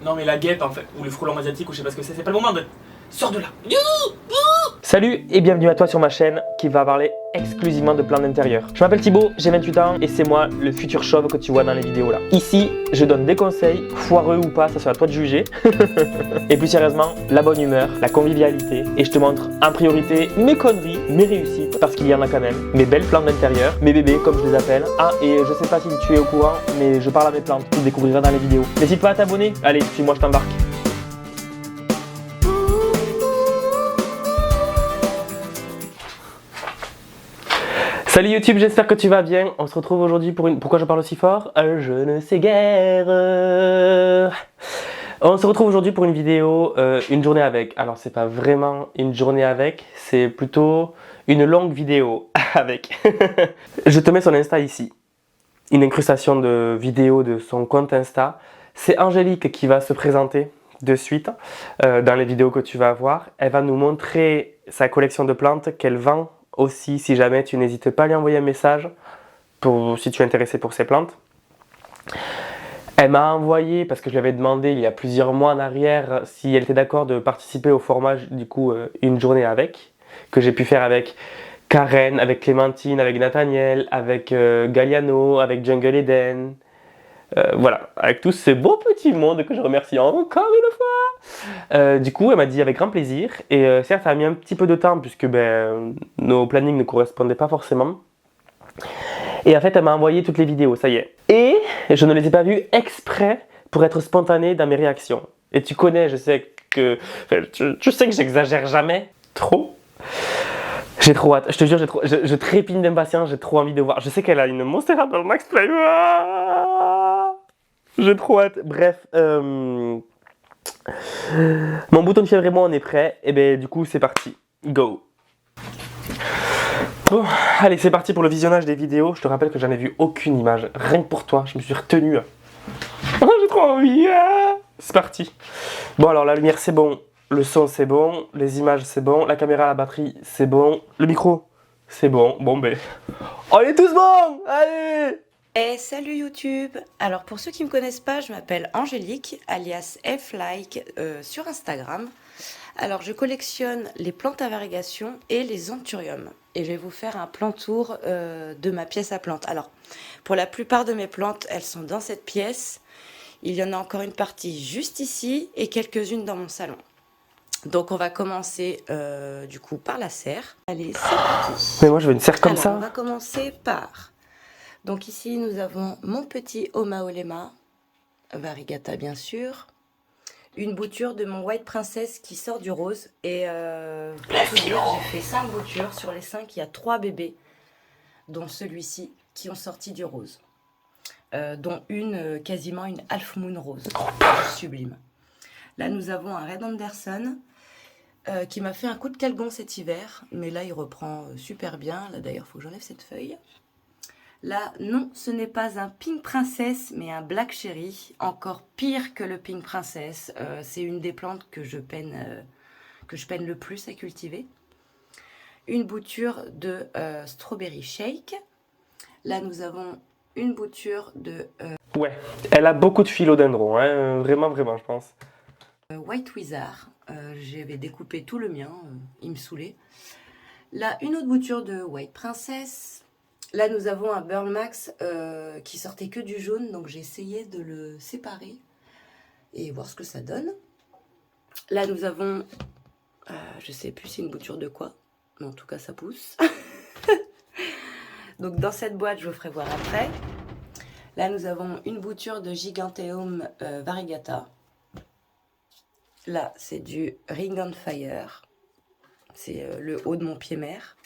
Non mais la guêpe en fait, ou le frelon asiatique ou je sais pas ce que c'est pas le moment de... Sors de là. Salut et bienvenue à toi sur ma chaîne qui va parler exclusivement de plans d'intérieur. Je m'appelle Thibaut, j'ai 28 ans et c'est moi le futur chauve que tu vois dans les vidéos là. Ici, je donne des conseils, foireux ou pas, ça sera à toi de juger. Et plus sérieusement, la bonne humeur, la convivialité et je te montre en priorité mes conneries, mes réussites, parce qu'il y en a quand même, mes belles plantes d'intérieur, mes bébés comme je les appelle. Ah et je sais pas si tu es au courant, mais je parle à mes plantes, tu le découvriras dans les vidéos. N'hésite pas à t'abonner, allez, suis-moi, je t'embarque. Salut YouTube, j'espère que tu vas bien. On se retrouve aujourd'hui pour une... Pourquoi je parle aussi fort? Je ne sais guère. On se retrouve aujourd'hui pour une vidéo, une journée avec. Alors c'est pas vraiment une journée avec, c'est plutôt une longue vidéo avec. Je te mets son Insta ici. Une incrustation de vidéo de son compte Insta. C'est Angélique qui va se présenter de suite dans les vidéos que tu vas voir. Elle va nous montrer sa collection de plantes qu'elle vend aussi. Si jamais tu n'hésites pas à lui envoyer un message si tu es intéressé pour ces plantes. Elle m'a envoyé, parce que je lui avais demandé il y a plusieurs mois en arrière si elle était d'accord de participer au format du coup une journée avec, que j'ai pu faire avec Karen, avec Clémentine, avec Nathaniel, avec Galliano, avec Jungle Eden. Voilà, avec tous ces beaux petits mondes que je remercie encore une fois. Du coup, elle m'a dit avec grand plaisir. Et certes, ça a mis un petit peu de temps puisque nos plannings ne correspondaient pas forcément. Et en fait, elle m'a envoyé toutes les vidéos, ça y est. Et je ne les ai pas vues exprès pour être spontanée dans mes réactions. Et tu connais, je sais que... Enfin, tu sais que j'exagère jamais trop. J'ai trop hâte, je te jure, je trépigne d'impatience, j'ai trop envie de voir. Je sais qu'elle a une Monstera dans le Max Play. J'ai trop hâte. Bref, mon bouton de fièvre et moi, on est prêts. Et ben du coup, c'est parti. Go. Bon, allez, c'est parti pour le visionnage des vidéos. Je te rappelle que j'en ai vu aucune image. Rien que pour toi, je me suis retenu. Oh, j'ai trop envie. C'est parti. Bon, alors la lumière, c'est bon. Le son, c'est bon. Les images, c'est bon. La caméra, la batterie, c'est bon. Le micro, c'est bon. Bon, ben... On est tous bons. Allez. Et salut YouTube. Alors pour ceux qui ne me connaissent pas, je m'appelle Angélique, alias F-Like sur Instagram. Alors je collectionne les plantes à variegation et les anthuriums. Et je vais vous faire un plan tour de ma pièce à plantes. Alors pour la plupart de mes plantes, elles sont dans cette pièce. Il y en a encore une partie juste ici et quelques-unes dans mon salon. Donc on va commencer du coup par la serre. Allez, c'est parti. Mais moi je veux une serre comme ça. On va commencer par... Donc ici, nous avons mon petit Omaolema, variegata bien sûr, une bouture de mon White Princess qui sort du rose. Et pour tout dire, j'ai fait 5 boutures. Sur les 5, il y a 3 bébés, dont celui-ci, qui ont sorti du rose. Dont une, quasiment une Half Moon rose, sublime. Là, nous avons un Red Anderson qui m'a fait un coup de calgon cet hiver. Mais là, il reprend super bien. Là, d'ailleurs, il faut que j'enlève cette feuille. Là, non, ce n'est pas un Pink Princess, mais un Black Cherry. Encore pire que le Pink Princess. C'est une des plantes que je peine le plus à cultiver. Une bouture de Strawberry Shake. Là, nous avons une bouture de... Ouais, elle a beaucoup de philodendron, hein, vraiment, vraiment, je pense. White Wizard. J'avais découpé tout le mien, il me saoulait. Là, une autre bouture de White Princess. Là, nous avons un Burl Max qui sortait que du jaune, donc j'ai essayé de le séparer et voir ce que ça donne. Là, nous avons, je sais plus c'est une bouture de quoi, mais en tout cas, ça pousse. Donc, dans cette boîte, je vous ferai voir après. Là, nous avons une bouture de Giganteum variegata. Là, c'est du Ring on Fire. C'est le haut de mon pied mère.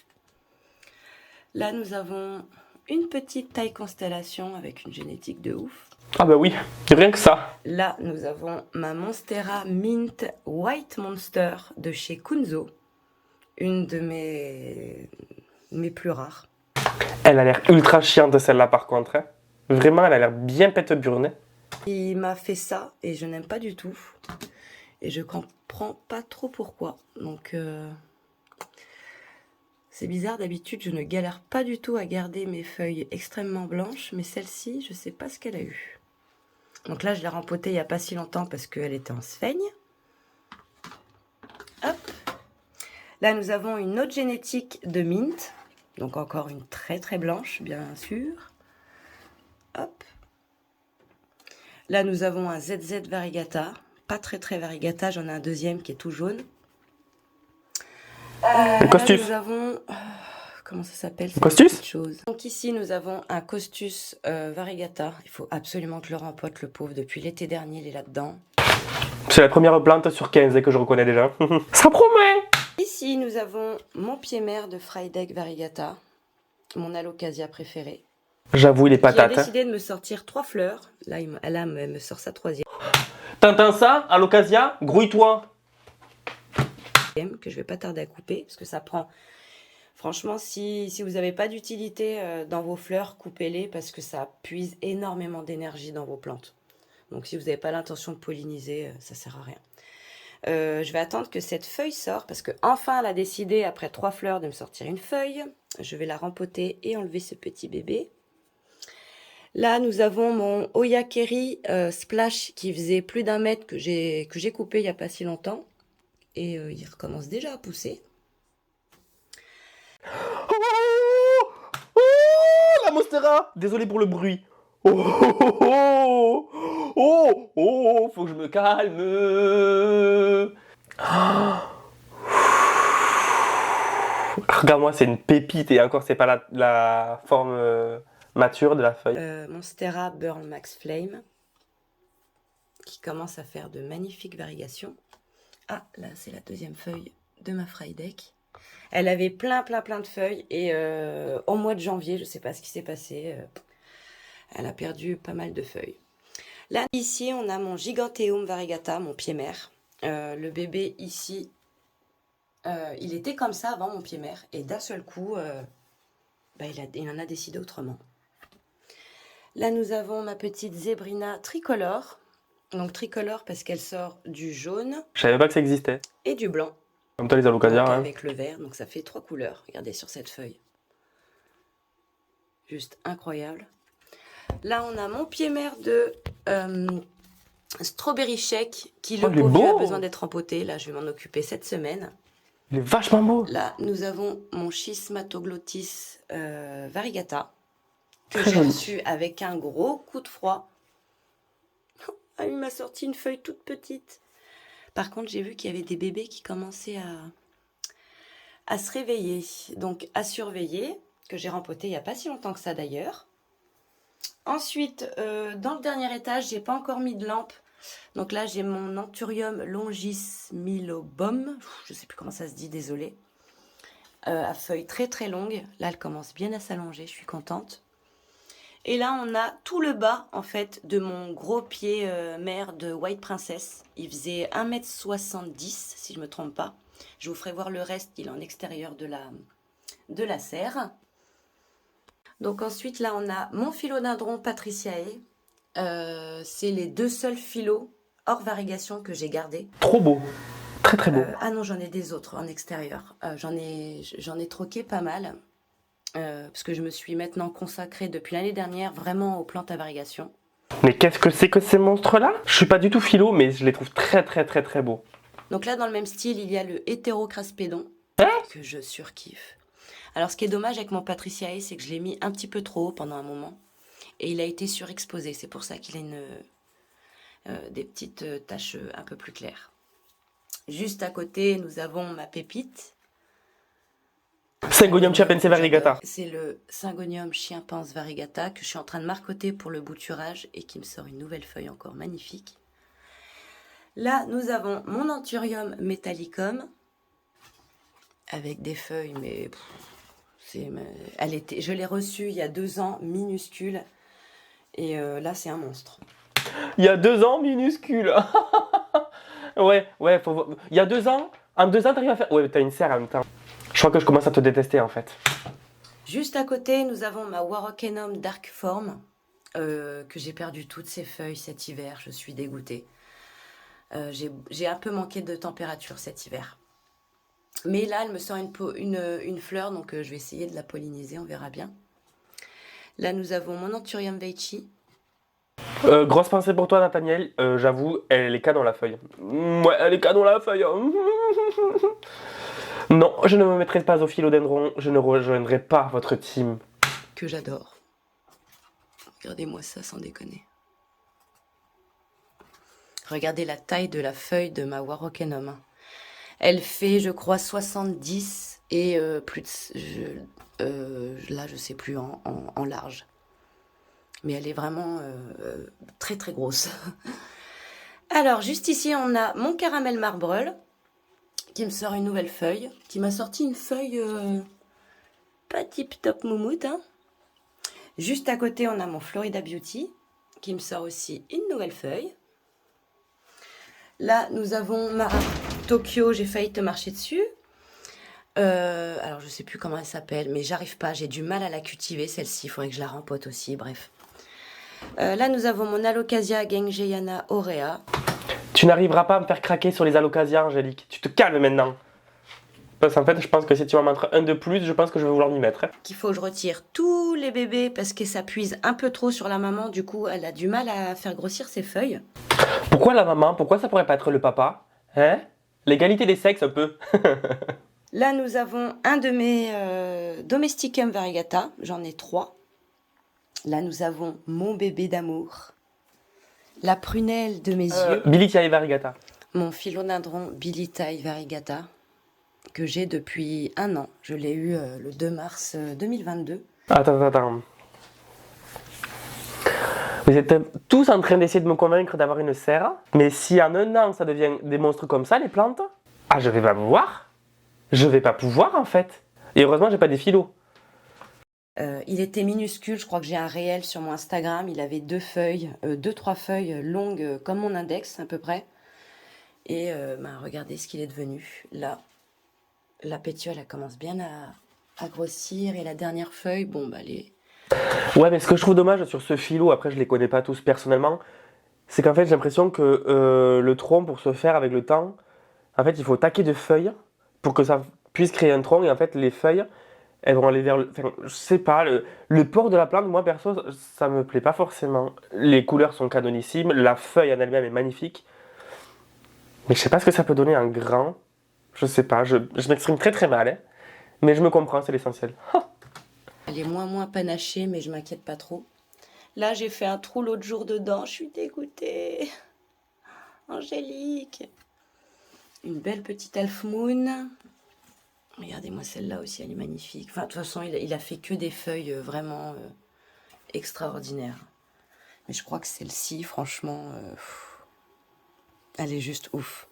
Là, nous avons une petite taille constellation avec une génétique de ouf. Ah bah oui, rien que ça. Là, nous avons ma Monstera Mint White Monster de chez Kunzo. Une de mes plus rares. Elle a l'air ultra chiante celle-là par contre. Hein. Vraiment, elle a l'air bien pète-burnée. Il m'a fait ça et je n'aime pas du tout. Et je comprends pas trop pourquoi. Donc... C'est bizarre, d'habitude je ne galère pas du tout à garder mes feuilles extrêmement blanches, mais celle-ci, je sais pas ce qu'elle a eu. Donc là, je l'ai rempotée il n'y a pas si longtemps parce qu'elle était en sphaigne. Hop. Là, nous avons une autre génétique de mint. Donc encore une très très blanche, bien sûr. Hop. Là, nous avons un ZZ Variegata. Pas très très Variegata, j'en ai un deuxième qui est tout jaune. Le Costus. Nous avons... comment ça s'appelle cette Costus petite chose. Donc ici, nous avons un Costus Variegata. Il faut absolument que je le rempote, le pauvre. Depuis l'été dernier, il est là-dedans. C'est la première plante sur 15 que je reconnais déjà. Ça promet. Ici, nous avons mon pied-mère de Frydek Variegata. Mon alocasia préféré. J'avoue, il est Qui a patate. décidé de me sortir 3 fleurs. Là, elle me sort sa 3e. T'entends ça, à l'occasion? Grouille-toi. Que je vais pas tarder à couper. Parce que ça prend... Franchement, si vous n'avez pas d'utilité dans vos fleurs, coupez-les. Parce que ça puise énormément d'énergie dans vos plantes. Donc si vous n'avez pas l'intention de polliniser, ça sert à rien. Je vais attendre que cette feuille sorte. Parce que enfin, elle a décidé, après 3 fleurs, de me sortir une feuille. Je vais la rempoter et enlever ce petit bébé. Là, nous avons mon Oyakeri Splash qui faisait plus d'1 mètre que j'ai coupé il n'y a pas si longtemps. Et il recommence déjà à pousser. Oh, oh, la Monstera. Désolé pour le bruit. Oh, oh, oh, oh, oh, faut que je me calme. Regarde-moi, c'est une pépite et encore, c'est pas la forme mature de la feuille. Monstera Burn Max Flame qui commence à faire de magnifiques variations. Ah, là, c'est la 2e feuille de ma Frydek. Elle avait plein de feuilles et au mois de janvier, je ne sais pas ce qui s'est passé, elle a perdu pas mal de feuilles. Là, ici, on a mon Giganteum Variegata, mon pied-mère. Le bébé, ici, il était comme ça avant mon pied-mère. Et d'un seul coup, il en a décidé autrement. Là, nous avons ma petite Zébrina tricolore. Donc tricolore parce qu'elle sort du jaune. Je savais pas que ça existait. Et du blanc. Comme toi, les alocasias. Donc, Hein. avec le vert, donc ça fait 3 couleurs. Regardez sur cette feuille. Juste incroyable. Là, on a mon pied-mère de Strawberry Shake qui, le pauvre, a besoin d'être rempoté. Là, je vais m'en occuper cette semaine. Il est vachement beau. Là, nous avons mon Schismatoglotis Variegata que j'ai reçu avec un gros coup de froid. Ah, il m'a sorti une feuille toute petite. Par contre, j'ai vu qu'il y avait des bébés qui commençaient à se réveiller. Donc, à surveiller, que j'ai rempoté il n'y a pas si longtemps que ça d'ailleurs. Ensuite, dans le dernier étage, j'ai pas encore mis de lampe. Donc là, j'ai mon Anthurium longismilobum. Je sais plus comment ça se dit, désolée. À feuilles très très longues. Là, elle commence bien à s'allonger, je suis contente. Et là, on a tout le bas, en fait, de mon gros pied mère de White Princess. Il faisait 1,70 m, si je ne me trompe pas. Je vous ferai voir le reste, il est en extérieur de la serre. Donc ensuite, là, on a mon philodendron Patriciae. C'est les 2 seuls phyllos hors variegation que j'ai gardés. Trop beau. Très très beau. Ah non, j'en ai des autres en extérieur. J'en ai troqué pas mal. Parce que je me suis maintenant consacrée depuis l'année dernière vraiment aux plantes à variegation. Mais qu'est-ce que c'est que ces monstres-là? Je suis pas du tout philo, mais je les trouve très beaux. Donc là, dans le même style, il y a le Hétérocraspédon, que je surkiffe. Alors, ce qui est dommage avec mon Patriciae, c'est que je l'ai mis un petit peu trop haut pendant un moment. Et il a été surexposé. C'est pour ça qu'il a des petites taches un peu plus claires. Juste à côté, nous avons ma pépite. Syngonium chiapense variegata. C'est le Syngonium chiapense variegata que je suis en train de marcoter pour le bouturage et qui me sort une nouvelle feuille encore magnifique. Là, nous avons mon Anthurium metallicum avec des feuilles, mais je l'ai reçue il y a 2 ans, minuscule, et là, c'est un monstre. Il y a 2 ans, minuscule. ouais, faut voir. Il y a 2 ans, en 2 ans, t'arrives à faire. Ouais, t'as une serre en même temps. Je crois que je commence à te détester en fait. Juste à côté, nous avons ma Warochenum Dark Form, que j'ai perdu toutes ses feuilles cet hiver. Je suis dégoûtée. J'ai un peu manqué de température cet hiver. Mais là, elle me sort une fleur, donc je vais essayer de la polliniser, on verra bien. Là, nous avons mon Anthurium Veitchi, Grosse pensée pour toi, Nathaniel. J'avoue, elle est canon la feuille. Ouais, elle est canon la feuille. Non, je ne me mettrai pas au philodendron. Je ne rejoindrai pas votre team. Que j'adore. Regardez-moi ça sans déconner. Regardez la taille de la feuille de ma Warokenum. Elle fait, je crois, 70 et plus de... là, je sais plus en large. Mais elle est vraiment très très grosse. Alors, juste ici, on a mon caramel marbrel qui me sort une nouvelle feuille, qui m'a sorti une feuille pas tip top moumoute. Hein. Juste à côté, on a mon Florida Beauty qui me sort aussi une nouvelle feuille. Là, nous avons ma Tokyo, j'ai failli te marcher dessus. Alors, je sais plus comment elle s'appelle, mais j'arrive pas, j'ai du mal à la cultiver, celle-ci. Il faudrait que je la rempote aussi, bref. Là, nous avons mon Alocasia Gengeyana Aurea. Tu n'arriveras pas à me faire craquer sur les alocasias, Angélique. Tu te calmes maintenant. Parce qu'en fait, je pense que si tu vas m'en mettre un de plus, je pense que je vais vouloir m'y mettre. Qu'il faut que je retire tous les bébés parce que ça puise un peu trop sur la maman. Du coup, elle a du mal à faire grossir ses feuilles. Pourquoi la maman? Pourquoi ça pourrait pas être le papa? Hein? L'égalité des sexes, un peu. Là, nous avons un de mes Domesticum variegata. J'en ai 3. Là, nous avons mon bébé d'amour. La prunelle de mes yeux. Billy variegata. Mon philodendron Billy variegata. Que j'ai depuis 1 an. Je l'ai eu le 2 mars 2022. Attends. Vous êtes tous en train d'essayer de me convaincre d'avoir une serre. Mais si en 1 an, ça devient des monstres comme ça, les plantes, ah, je vais pas pouvoir. Je vais pas pouvoir, en fait. Et heureusement, j'ai pas des philos. Il était minuscule, je crois que j'ai un réel sur mon Instagram. Il avait 2-3 feuilles longues comme mon index, à peu près. Et regardez ce qu'il est devenu. Là, la pétiole, elle commence bien à grossir. Et la dernière feuille, bon, bah, elle est... Ouais, mais ce que je trouve dommage sur ce philo, après je les connais pas tous personnellement, c'est qu'en fait j'ai l'impression que le tronc, pour se faire avec le temps, en fait il faut taquer de feuilles pour que ça puisse créer un tronc, et en fait les feuilles, elles vont aller vers le... Enfin, je sais pas, le port de la plante, moi perso, ça me plaît pas forcément. Les couleurs sont canonissimes, la feuille en elle-même est magnifique, mais je sais pas ce que ça peut donner en grand. Je sais pas, je m'exprime très très mal, hein, mais je me comprends, c'est l'essentiel. Elle est moins panachée, mais je m'inquiète pas trop. Là, j'ai fait un trou l'autre jour dedans. Je suis dégoûtée. Angélique. Une belle petite Elf Moon. Regardez-moi celle-là aussi, elle est magnifique. Enfin, de toute façon, il a fait que des feuilles vraiment extraordinaires. Mais je crois que celle-ci, franchement, elle est juste ouf.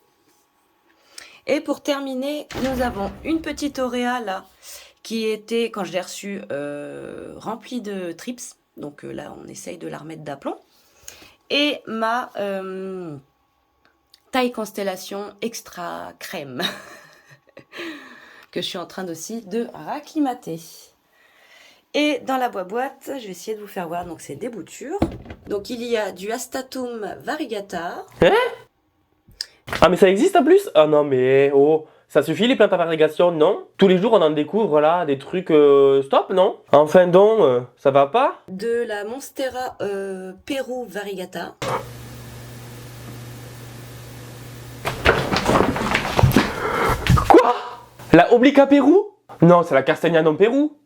Et pour terminer, nous avons une petite Auréa là, qui était, quand je l'ai reçue, remplie de trips. Donc là, on essaye de la remettre d'aplomb. Et ma taille constellation extra crème, que je suis en train aussi de racclimater. Et dans la boîte, je vais essayer de vous faire voir, donc c'est des boutures. Donc il y a du Astatum variegata. Hein? Ah mais ça existe en plus? Ah non mais oh, ça suffit les plantes à variegation, non? Tous les jours on en découvre là, des trucs stop, non? Enfin donc, ça va pas? De la Monstera Peru variegata. Quoi? La Oblica Pérou? Non, c'est la Castagnea non Pérou.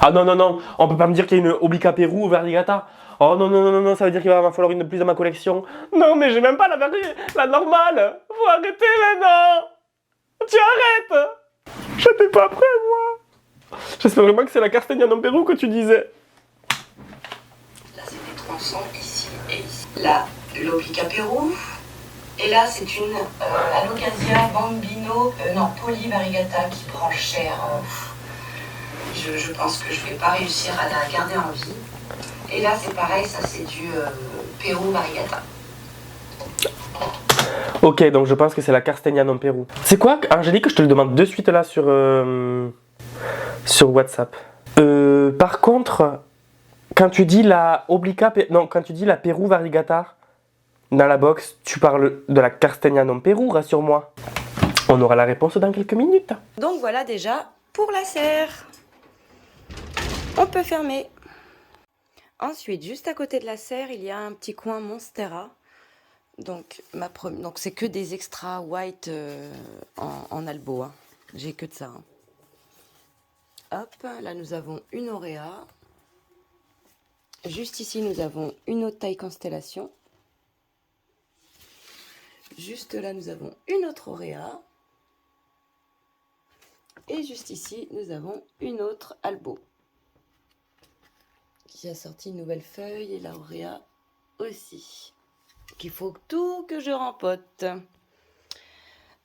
Ah non, on peut pas me dire qu'il y a une Oblica Pérou variegata. Oh non, ça veut dire qu'il va m'en falloir une de plus dans ma collection. Non mais j'ai même pas la normale. Faut arrêter maintenant. Tu arrêtes. J'étais pas prêt moi. J'espère vraiment que c'est la Castagnea non Pérou que tu disais. Là c'est des tronçons ici et ici. Là, l'Oblica Pérou. Et là c'est une Alocasia Bambino, Poly variegata qui prend cher. Je pense que je vais pas réussir à la garder en vie. Et là c'est pareil, ça c'est du Pérou variegata. Ok, donc je pense que c'est la Castagnea non Pérou. C'est quoi, Angélique, je te le demande de suite là sur WhatsApp. Par contre, quand tu dis la quand tu dis la Pérou variegata dans la box, tu parles de la Castagnea non Pérou, rassure-moi. On aura la réponse dans quelques minutes. Donc voilà déjà pour la serre. On peut fermer. Ensuite, juste à côté de la serre, il y a un petit coin Monstera. Donc, donc c'est que des extra white en albo. Hein. J'ai que de ça. Hein. Hop, là nous avons une auréa. Juste ici, nous avons une autre taille constellation. Juste là, nous avons une autre auréa. Et juste ici, nous avons une autre albo. Qui a sorti une nouvelle feuille et la auréa aussi. Qu'il faut tout que je rempote.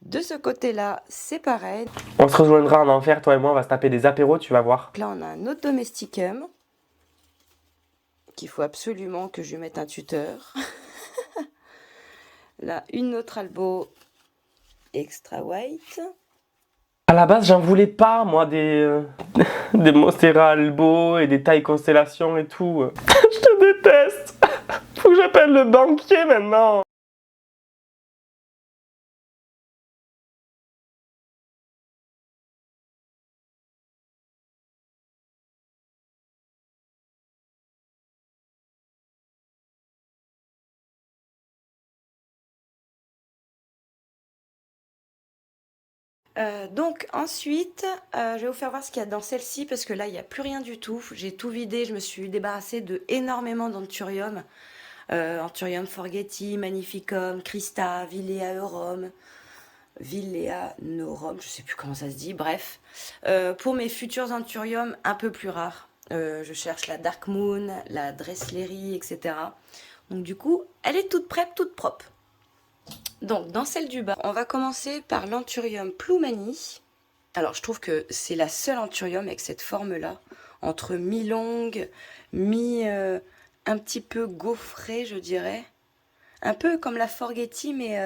De ce côté-là, c'est pareil. On se rejoindra en enfer, toi et moi, on va se taper des apéros, tu vas voir. Là, on a un autre domesticum. Qu'il faut absolument que je lui mette un tuteur. Là, une autre albo extra white. À la base, j'en voulais pas, moi, des Monstera Albo et des tailles constellation et tout. Je te déteste. Faut que j'appelle le banquier maintenant. Donc ensuite, je vais vous faire voir ce qu'il y a dans celle-ci parce que là, il n'y a plus rien du tout. J'ai tout vidé, je me suis débarrassée de énormément d'anthurium. Anthurium forgeti, magnificum, Christa, Villea eurum, Villea norum, je sais plus comment ça se dit, bref. Pour mes futurs anthuriums un peu plus rares, je cherche la Dark Moon, la Dressleri, etc. Donc du coup, elle est toute prête, toute propre. Donc, dans celle du bas, on va commencer par l'Anthurium Ploumani. Alors, je trouve que c'est la seule Anthurium avec cette forme-là, entre mi-longue, un petit peu gaufrée, je dirais. Un peu comme la Forgetti, mais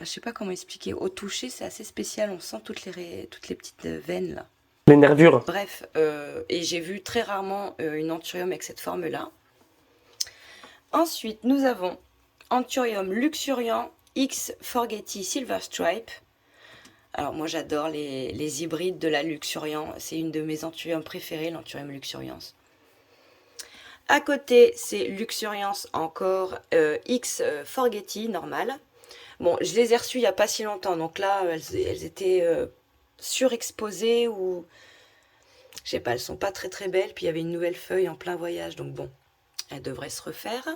je sais pas comment expliquer. Au toucher, c'est assez spécial, on sent toutes les petites veines, là. Les nervures. Bref, et j'ai vu très rarement une Anthurium avec cette forme-là. Ensuite, nous avons Anthurium luxuriant X Forgetti Silver Stripe. Alors moi j'adore les hybrides de la luxuriant. C'est une de mes anthuriums préférés, l'anthurium luxurians. À côté, c'est luxuriance encore X Forgetti normal. Bon, je les ai reçus il n'y a pas si longtemps, donc là elles étaient surexposées ou je sais pas, elles sont pas très très belles. Puis il y avait une nouvelle feuille en plein voyage, donc bon, elles devraient se refaire.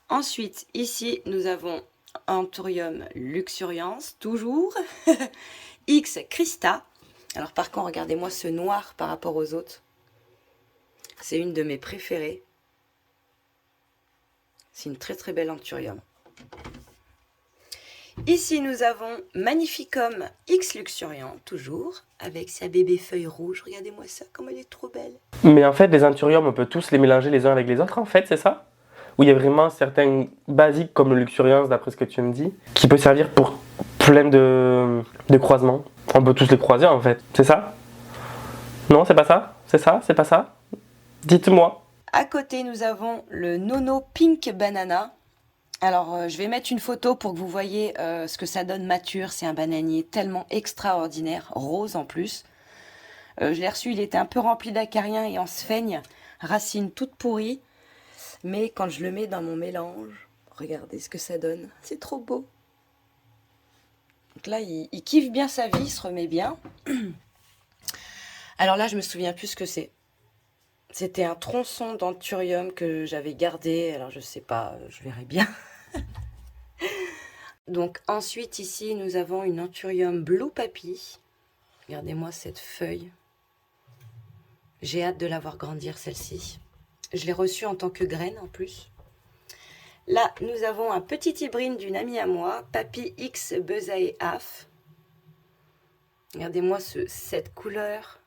Ensuite, ici, nous avons Anthurium luxurians, toujours. X Christa. Alors par contre, regardez-moi ce noir par rapport aux autres. C'est une de mes préférées. C'est une très très belle Anthurium. Ici, nous avons Magnificum X luxuriant, toujours, avec sa bébé feuille rouge. Regardez-moi ça, comme elle est trop belle. Mais en fait, les anthuriums, on peut tous les mélanger les uns avec les autres, en fait, c'est ça? Où il y a vraiment certains basiques comme le luxuriance, d'après ce que tu me dis, qui peut servir pour plein de croisements. On peut tous les croiser en fait, c'est ça? Non, c'est pas ça? C'est ça? C'est pas ça? Dites-moi. À côté, nous avons le Nono Pink Banana. Alors, je vais mettre une photo pour que vous voyez ce que ça donne mature. C'est un bananier tellement extraordinaire, rose en plus. Je l'ai reçu, il était un peu rempli d'acariens et en sphaigne, racines toutes pourries. Mais quand je le mets dans mon mélange, regardez ce que ça donne. C'est trop beau. Donc là, il kiffe bien sa vie, il se remet bien. Alors là, je me souviens plus ce que c'est. C'était un tronçon d'anthurium que j'avais gardé. Alors je sais pas, je verrai bien. Donc ensuite, ici, nous avons une Anthurium Blue Papy. Regardez-moi cette feuille. J'ai hâte de la voir grandir, celle-ci. Je l'ai reçue en tant que graine en plus. Là, nous avons un petit hybride d'une amie à moi, Papy X Bezae Af. Regardez-moi cette couleur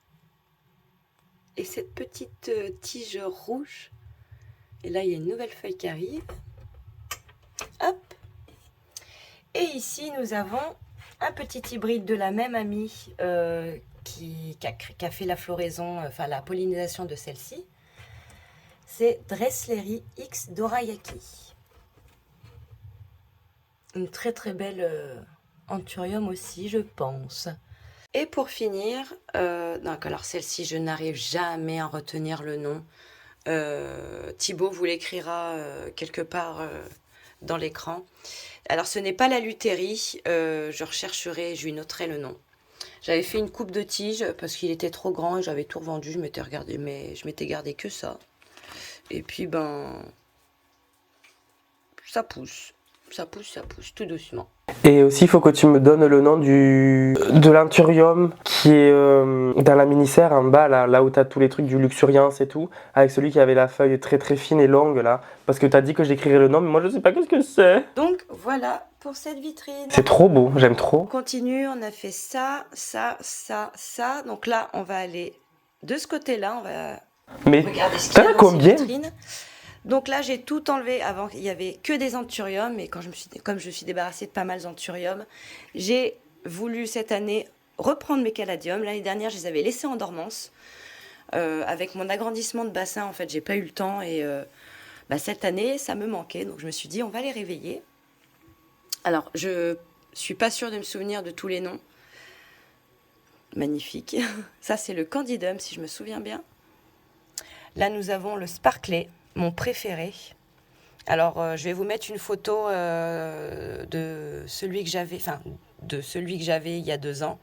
et cette petite tige rouge. Et là, il y a une nouvelle feuille qui arrive. Hop. Et ici, nous avons un petit hybride de la même amie qui a fait la floraison, enfin la pollinisation de celle-ci. C'est Dressleri X Dorayaki. Une très très belle anthurium aussi, je pense. Et pour finir, donc alors celle-ci, je n'arrive jamais à retenir le nom. Thibaut vous l'écrira quelque part dans l'écran. Alors ce n'est pas la lutérie, je rechercherai, je lui noterai le nom. J'avais fait une coupe de tige parce qu'il était trop grand et j'avais tout revendu, je m'étais gardé que ça. Et puis ben, ça pousse, tout doucement. Et aussi, il faut que tu me donnes le nom de l'anthurium qui est dans la mini-serre en bas, là où tu as tous les trucs du luxuriance et tout, avec celui qui avait la feuille très très fine et longue là. Parce que tu as dit que j'écrirais le nom, mais moi je sais pas qu'est-ce que c'est. Donc voilà pour cette vitrine. C'est trop beau, j'aime On trop. continue, on a fait ça. Donc là, on va aller de ce côté-là, on va Mais regarder ce qu'il t'en y a as dans ces combien? vitrines. Donc là, j'ai tout enlevé. Avant, il y avait que des anthuriums. Et comme je me suis débarrassée de pas mal d'anthuriums, j'ai voulu cette année reprendre mes caladiums. L'année dernière, je les avais laissés en dormance. Avec mon agrandissement de bassin, en fait, j'ai pas eu le temps. Et cette année, ça me manquait. Donc je me suis dit, on va les réveiller. Alors, je suis pas sûre de me souvenir de tous les noms. Magnifique. Ça, c'est le candidum, si je me souviens bien. Là, nous avons le sparklet, mon préféré. Alors, je vais vous mettre une photo de celui que j'avais il y a 2 ans.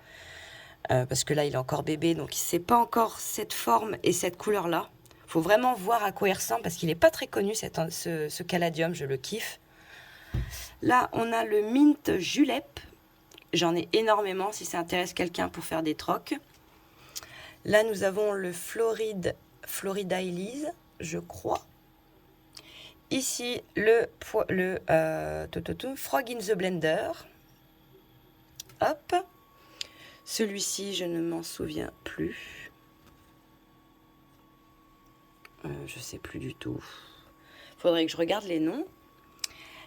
Parce que là, il est encore bébé, donc il ne sait pas encore cette forme et cette couleur-là. Il faut vraiment voir à quoi il ressemble, parce qu'il n'est pas très connu, ce caladium, je le kiffe. Là, on a le mint julep. J'en ai énormément, si ça intéresse quelqu'un pour faire des trocs. Là, nous avons le Florida Elise, je crois. Ici, le Frog in the Blender. Hop. Celui-ci, je ne m'en souviens plus. Je ne sais plus du tout. Il faudrait que je regarde les noms.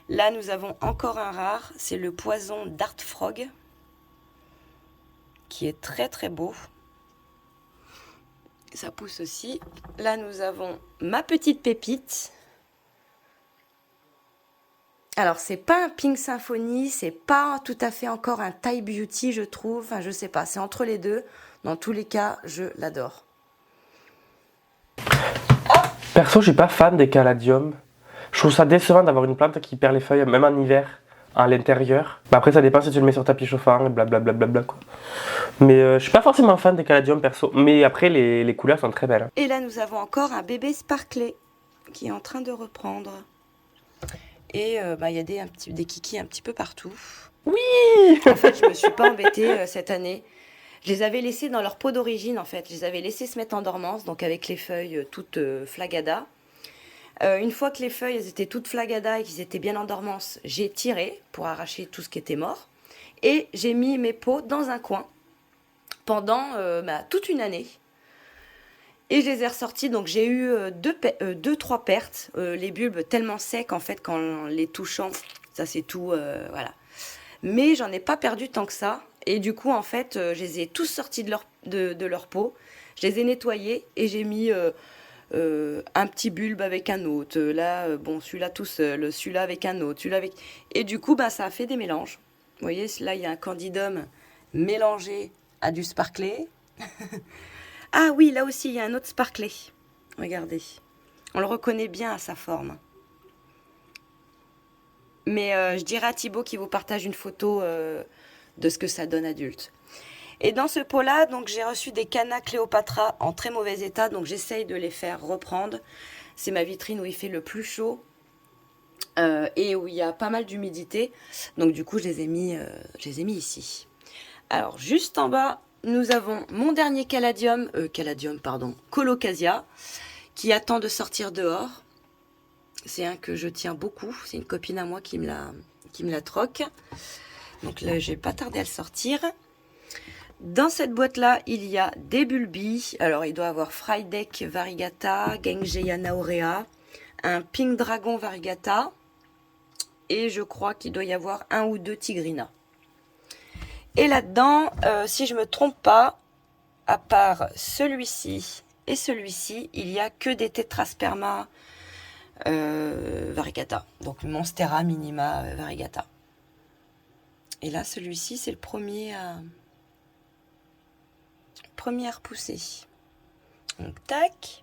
Là, nous avons encore un rare. C'est le poison Dart Frog, qui est très très beau. Ça pousse aussi. Là, nous avons ma petite pépite. Alors, c'est pas un Pink Symphony, c'est pas tout à fait encore un Thai Beauty, je trouve. Enfin, je sais pas, c'est entre les deux. Dans tous les cas, je l'adore. Perso, je suis pas fan des caladiums. Je trouve ça décevant d'avoir une plante qui perd les feuilles, même en hiver, à l'intérieur. Bah après, ça dépend si tu le mets sur tapis chauffant, et blablabla quoi. Mais je suis pas forcément fan des caladiums perso. Mais après, les couleurs sont très belles. Hein. Et là, nous avons encore un bébé sparklet qui est en train de reprendre. Et il y a des kikis un petit peu partout. Oui. En fait, je me suis pas embêtée cette année. Je les avais laissés dans leur pot d'origine, en fait. Je les avais laissés se mettre en dormance, donc avec les feuilles toutes flagada. Une fois que les feuilles elles étaient toutes flagada et qu'ils étaient bien en dormance, j'ai tiré pour arracher tout ce qui était mort. Et j'ai mis mes pots dans un coin pendant toute une année. Et je les ai ressortis, donc j'ai eu 2-3 pertes. Les bulbes tellement secs, en fait, qu'en les touchant, ça c'est tout, voilà. Mais j'en ai pas perdu tant que ça. Et du coup, en fait, je les ai tous sortis de leur peau. Je les ai nettoyés et j'ai mis un petit bulbe avec un autre. Là, celui-là tout seul, celui-là avec un autre, celui-là avec... Et du coup, ça a fait des mélanges. Vous voyez, là, il y a un candidum mélangé à du sparklet. Ah oui, là aussi, il y a un autre sparklet. Regardez. On le reconnaît bien à sa forme. Mais je dirais à Thibaut qu'il vous partage une photo de ce que ça donne adulte. Et dans ce pot-là, donc j'ai reçu des cannas Cléopatra en très mauvais état, donc j'essaye de les faire reprendre. C'est ma vitrine où il fait le plus chaud et où il y a pas mal d'humidité. Donc du coup, je les ai mis ici. Alors juste en bas, nous avons mon dernier Colocasia, qui attend de sortir dehors. C'est un que je tiens beaucoup. C'est une copine à moi qui me la troque. Donc là, je vais pas tarder à le sortir. Dans cette boîte-là, il y a des bulbis. Alors, il doit avoir Frydek variegata, Gengeana aurea, un Pink Dragon variegata. Et je crois qu'il doit y avoir 1 ou 2 Tigrina. Et là-dedans, si je ne me trompe pas, à part celui-ci et celui-ci, il n'y a que des Tetrasperma variegata. Donc Monstera minima variegata. Et là, celui-ci, c'est le premier à repousser. Donc, tac.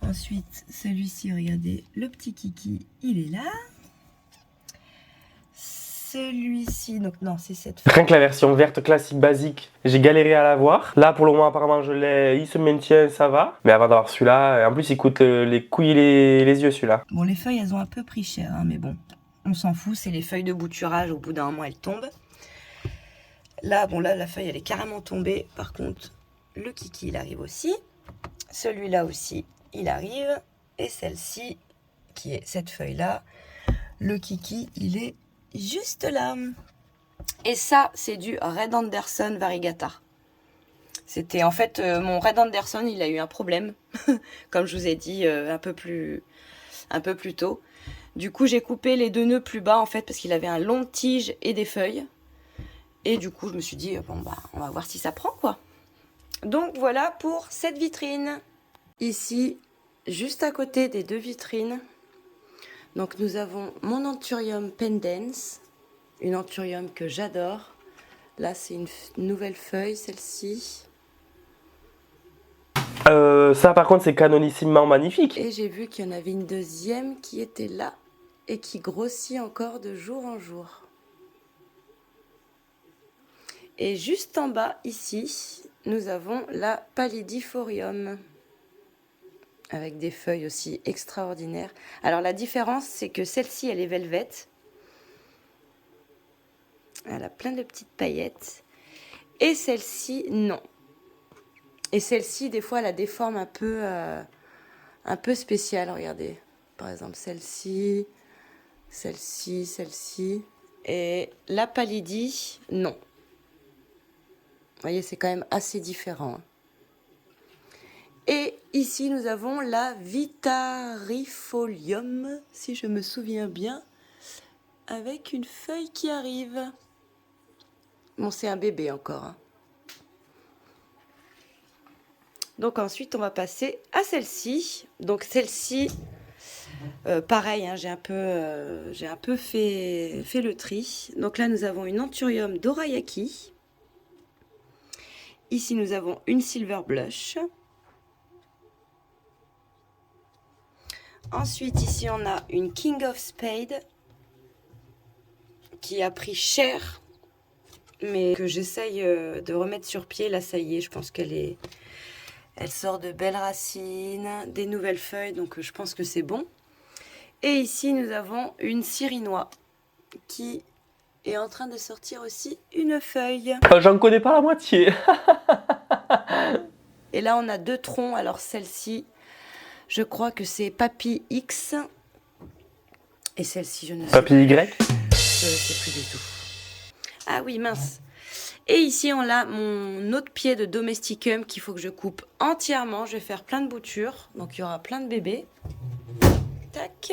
Ensuite, celui-ci, regardez, le petit kiki, il est là. Celui-ci, donc non, c'est cette Rien que la version verte classique basique, j'ai galéré à l'avoir. Là, pour le moment, apparemment, je l'ai, il se maintient, ça va. Mais avant d'avoir celui-là, en plus, il coûte les couilles et les yeux, celui-là. Bon, les feuilles, elles ont un peu pris cher, hein, mais bon, on s'en fout, c'est les feuilles de bouturage, au bout d'un moment, elles tombent. Là, bon, là, la feuille, elle est carrément tombée. Par contre, le kiki, il arrive aussi. Celui-là aussi, il arrive. Et celle-ci, qui est cette feuille-là, le kiki, il est juste là. Et ça, c'est du Red Anderson Variegata. C'était en fait, mon Red Anderson, il a eu un problème, comme je vous ai dit un peu plus tôt. Du coup, j'ai coupé les deux nœuds plus bas, en fait, parce qu'il avait un long tige et des feuilles. Et du coup, je me suis dit, bon, bah, on va voir si ça prend, quoi. Donc, voilà pour cette vitrine. Ici, juste à côté des deux vitrines, donc nous avons mon Anthurium pendens, une Anthurium que j'adore. Là, c'est une nouvelle feuille, celle-ci. Ça, par contre, c'est canonissimement magnifique. Et j'ai vu qu'il y en avait une deuxième qui était là et qui grossit encore de jour en jour. Et juste en bas, ici, nous avons la Pallidiforium, avec des feuilles aussi extraordinaires. Alors la différence, c'est que celle-ci, elle est velvette. Elle a plein de petites paillettes. Et celle-ci, non. Et celle-ci, des fois, elle a des formes un peu spéciales. Regardez, par exemple, celle-ci, celle-ci, celle-ci. Et la Pallidi, non. Vous voyez, c'est quand même assez différent. Et ici, nous avons la Vitarifolium, si je me souviens bien, avec une feuille qui arrive. Bon, c'est un bébé encore. Hein. Donc ensuite, on va passer à celle-ci. Donc celle-ci, pareil, hein, j'ai un peu fait le tri. Donc là, nous avons une Anthurium dorayaki. Ici, nous avons une Silver Blush. Ensuite, ici, on a une King of Spades qui a pris cher, mais que j'essaye de remettre sur pied. Là, ça y est, je pense elle sort de belles racines, des nouvelles feuilles, donc je pense que c'est bon. Et ici, nous avons une Sirinois qui est en train de sortir aussi une feuille. J'en connais pas la moitié. Et là, on a deux troncs. Alors, celle-ci, je crois que c'est Papy X. Et celle-ci, je ne sais Papy Y. Je ne sais plus du tout. Ah oui, mince. Et ici, on a mon autre pied de Domesticum qu'il faut que je coupe entièrement. Je vais faire plein de boutures. Donc, il y aura plein de bébés. Tac.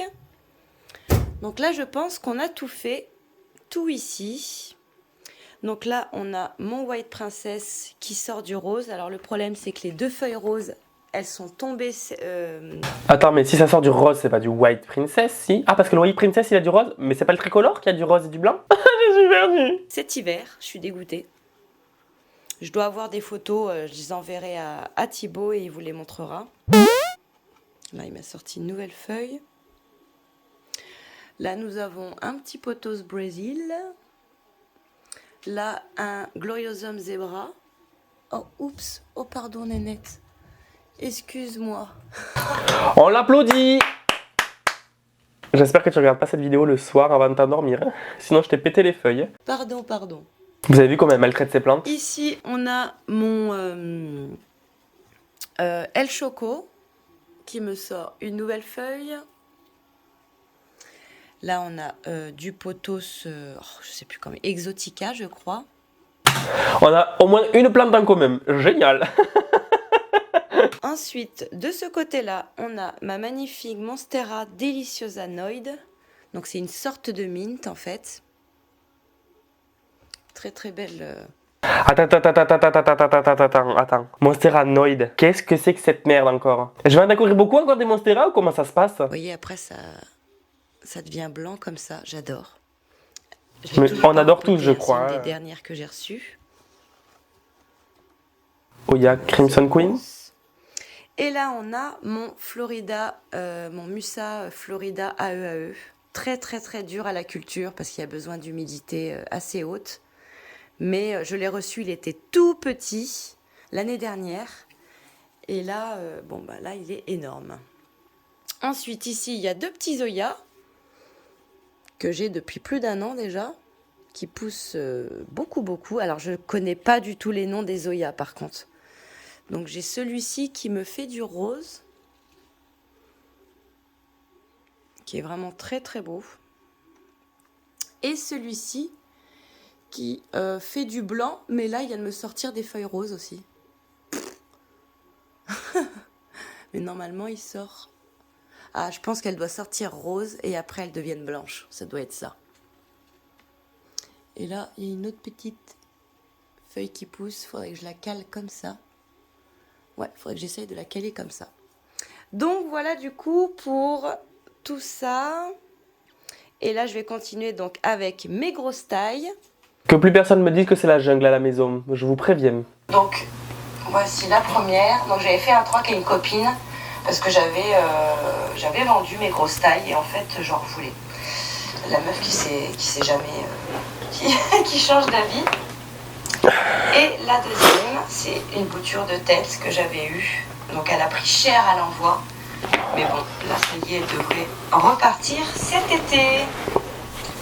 Donc là, je pense qu'on a tout fait. Tout ici. Donc là, on a mon White Princess qui sort du rose. Alors, le problème, c'est que les deux feuilles roses, elles sont tombées... Attends, mais si ça sort du rose, c'est pas du White Princess, si? Ah, parce que le White Princess, il a du rose, mais c'est pas le tricolore qui a du rose et du blanc? Je suis perdu. Cet hiver, je suis dégoûtée. Je dois avoir des photos, je les enverrai à Thibaut et il vous les montrera. Là, il m'a sorti une nouvelle feuille. Là, nous avons un petit Pothos Brésil. Là, un Gloriosum Zebra. Oh, oups. Oh, pardon, Nénette. Excuse-moi. On l'applaudit. J'espère que tu regardes pas cette vidéo le soir avant de t'endormir. Sinon, je t'ai pété les feuilles. Pardon, pardon. Vous avez vu comment elle maltraite ses plantes? Ici, on a mon El Choco qui me sort une nouvelle feuille. Là, on a du Pothos, je sais plus comment, Exotica, je crois. On a au moins une plante en commun. Génial. Ensuite, de ce côté-là, on a ma magnifique Monstera Deliciosa Noid. Donc, c'est une sorte de mint, en fait. Très, très belle. Attends. Monstera Noid. Qu'est-ce que c'est que cette merde encore? Je vais en découvrir beaucoup encore des Monstera ou comment ça se passe? Vous voyez, après, ça devient blanc comme ça. J'adore. Mais on adore tous, je crois. C'est une des dernières que j'ai reçues. Oh, il y a Crimson Queen. Et là, on a mon Florida, mon Musa Florida AEAE. Très très très dur à la culture parce qu'il y a besoin d'humidité assez haute. Mais je l'ai reçu, il était tout petit l'année dernière. Et là, bon bah là, il est énorme. Ensuite, ici, il y a 2 petits Zoya que j'ai depuis plus d'1 an déjà, qui poussent beaucoup. Alors, je connais pas du tout les noms des Zoya par contre. Donc, j'ai celui-ci qui me fait du rose, qui est vraiment très très beau. Et celui-ci qui fait du blanc, mais là, il vient de me sortir des feuilles roses aussi. Mais normalement, il sort... Ah, je pense qu'elle doit sortir rose et après, elles deviennent blanches. Ça doit être ça. Et là, il y a une autre petite feuille qui pousse. Il faudrait que je la cale comme ça. Ouais, il faudrait que j'essaye de la caler comme ça. Donc, voilà du coup pour tout ça. Et là, je vais continuer donc avec mes grosses tailles. Que plus personne me dise que c'est la jungle à la maison, je vous préviens. Donc, voici la première. Donc, j'avais fait un troc à une copine parce que j'avais vendu mes grosses tailles et en fait, j'en revoulais. La meuf qui sait jamais, qui change d'avis. Et la deuxième, c'est une bouture de tête que j'avais eue. Donc, elle a pris cher à l'envoi. Mais bon, là, ça y est, elle devrait repartir cet été.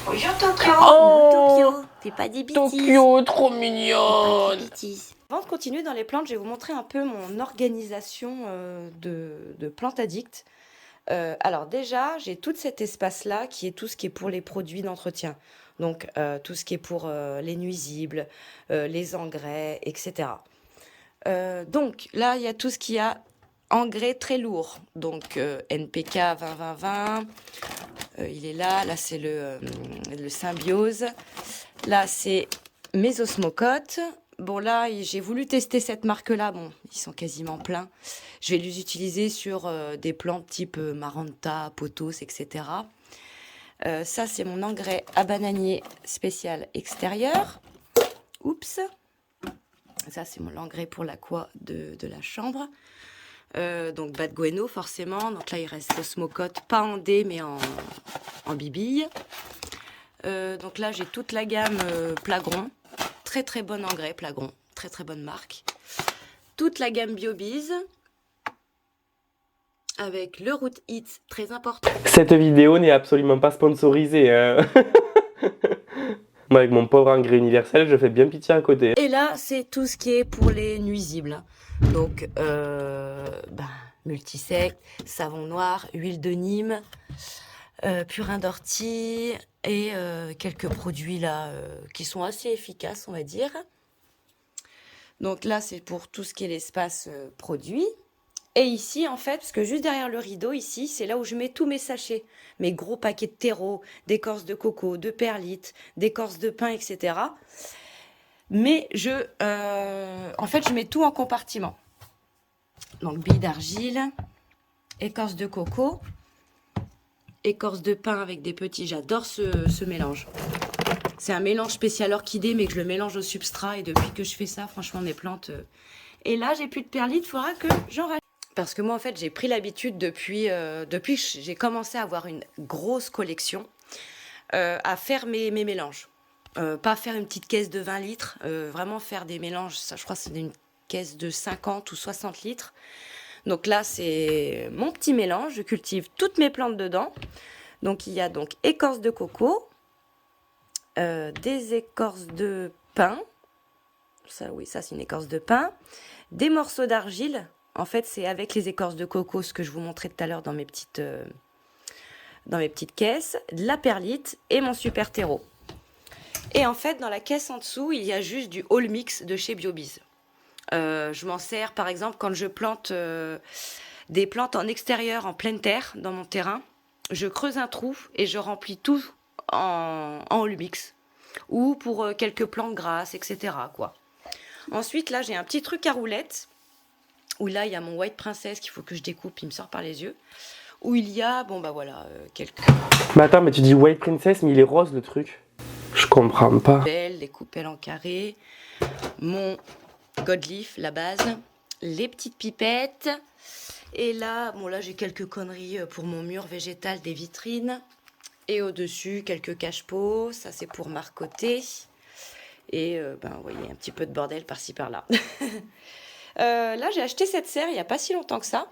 Bonjour Tokyo. Oh, Tokyo, fais pas des bêtises. Tokyo, trop mignonne. Avant de continuer dans les plantes, je vais vous montrer un peu mon organisation de plantes addictes. Alors déjà, j'ai tout cet espace-là qui est tout ce qui est pour les produits d'entretien. Donc tout ce qui est pour les nuisibles, les engrais, etc. Donc là, il y a tout ce qui a engrais très lourd. Donc NPK 20-20-20, il est là. Là, c'est le Symbiose. Là, c'est mes osmocotes. Bon, là, j'ai voulu tester cette marque-là. Bon, ils sont quasiment pleins. Je vais les utiliser sur des plantes type Maranta, Pothos, etc. Ça, c'est mon engrais à bananier spécial extérieur. Oups. Ça, c'est mon engrais pour l'aqua de la chambre. Donc, Bad Gueno, forcément. Donc là, il reste Osmocote, pas en dé, mais en bibille. Donc là, j'ai toute la gamme Plagron. Très très bon engrais, Plagron. Très très bonne marque. Toute la gamme Biobiz. Avec le Root Hits, très important. Cette vidéo n'est absolument pas sponsorisée. Moi, avec mon pauvre engrais universel, je fais bien pitié à côté. Et là, c'est tout ce qui est pour les nuisibles. Donc, multisect, savon noir, huile de Nîmes, purin d'ortie et quelques produits là qui sont assez efficaces, on va dire. Donc là, c'est pour tout ce qui est l'espace produit. Et ici, en fait, parce que juste derrière le rideau, ici, c'est là où je mets tous mes sachets. Mes gros paquets de terreau, d'écorce de coco, de perlite, d'écorce de pin, etc. Mais en fait, je mets tout en compartiment. Donc, billes d'argile, écorce de coco, écorce de pin avec des petits. J'adore ce mélange. C'est un mélange spécial orchidée, mais que je le mélange au substrat. Et depuis que je fais ça, franchement, mes plantes... Et là, j'ai plus de perlite, il faudra que j'en rachète. Parce que moi, en fait, j'ai pris l'habitude depuis que j'ai commencé à avoir une grosse collection, à faire mes mélanges. Pas faire une petite caisse de 20 litres, vraiment faire des mélanges, ça, je crois que c'est une caisse de 50 ou 60 litres. Donc là, c'est mon petit mélange, je cultive toutes mes plantes dedans. Donc il y a donc écorce de coco, des écorces de pin, ça oui, ça c'est une écorce de pin, des morceaux d'argile. En fait, c'est avec les écorces de coco, ce que je vous montrais tout à l'heure dans mes petites caisses, de la perlite et mon super terreau. Et en fait, dans la caisse en dessous, il y a juste du All Mix de chez Biobiz. Je m'en sers, par exemple, quand je plante des plantes en extérieur, en pleine terre, dans mon terrain. Je creuse un trou et je remplis tout en All Mix. Ou pour quelques plantes grasses, etc., quoi. Ensuite, là, j'ai un petit truc à roulettes. Où là, il y a mon White Princess qu'il faut que je découpe, il me sort par les yeux. Où il y a, bon bah voilà, quelques... Mais attends, mais tu dis White Princess, mais il est rose le truc. Je comprends pas. Des coupelles en carré, mon Godleaf, la base, les petites pipettes, Et là, bon là j'ai quelques conneries pour mon mur végétal des vitrines. Et au-dessus, quelques cache-pots. Ça c'est pour marcoter. Et ben, vous voyez, un petit peu de bordel par-ci par-là. Là, j'ai acheté cette serre il n'y a pas si longtemps que ça.